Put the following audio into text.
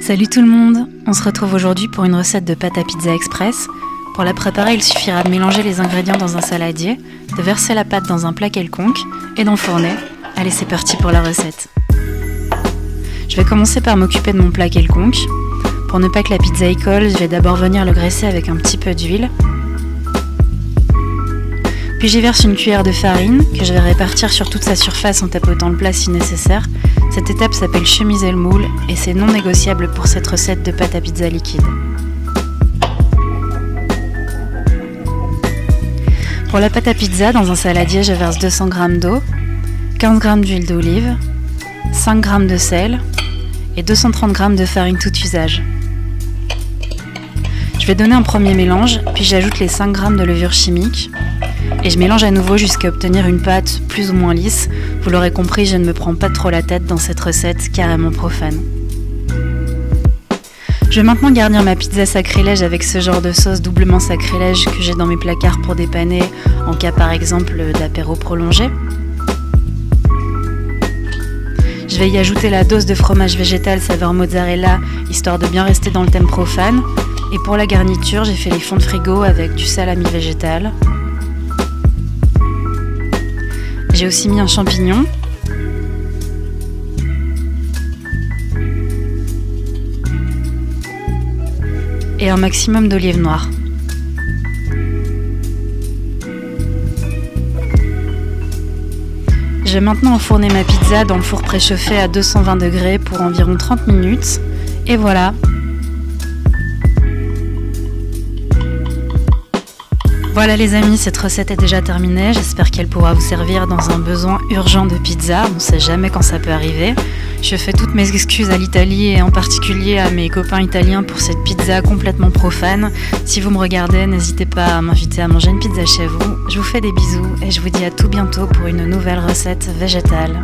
Salut tout le monde, on se retrouve aujourd'hui pour une recette de pâte à pizza express. Pour la préparer, il suffira de mélanger les ingrédients dans un saladier, de verser la pâte dans un plat quelconque et d'enfourner. Allez, c'est parti pour la recette. Je vais commencer par m'occuper de mon plat quelconque. Pour ne pas que la pizza y colle, je vais d'abord venir le graisser avec un petit peu d'huile. Puis j'y verse une cuillère de farine que je vais répartir sur toute sa surface en tapotant le plat si nécessaire. Cette étape s'appelle chemiser le moule et c'est non négociable pour cette recette de pâte à pizza liquide. Pour la pâte à pizza, dans un saladier, je verse 200 g d'eau, 15 g d'huile d'olive, 5 g de sel et 230 g de farine tout usage. Je vais donner un premier mélange, puis j'ajoute les 5 g de levure chimique et je mélange à nouveau jusqu'à obtenir une pâte plus ou moins lisse. Vous l'aurez compris, je ne me prends pas trop la tête dans cette recette carrément profane. Je vais maintenant garnir ma pizza sacrilège avec ce genre de sauce doublement sacrilège que j'ai dans mes placards pour dépanner en cas par exemple d'apéro prolongé. Je vais y ajouter la dose de fromage végétal saveur mozzarella histoire de bien rester dans le thème profane. Et pour la garniture, j'ai fait les fonds de frigo avec du salami végétal. J'ai aussi mis un champignon. Et un maximum d'olive noire. Je vais maintenant enfourner ma pizza dans le four préchauffé à 220 degrés pour environ 30 minutes. Et voilà. Voilà les amis, cette recette est déjà terminée, j'espère qu'elle pourra vous servir dans un besoin urgent de pizza, on ne sait jamais quand ça peut arriver. Je fais toutes mes excuses à l'Italie et en particulier à mes copains italiens pour cette pizza complètement profane. Si vous me regardez, n'hésitez pas à m'inviter à manger une pizza chez vous. Je vous fais des bisous et je vous dis à tout bientôt pour une nouvelle recette végétale.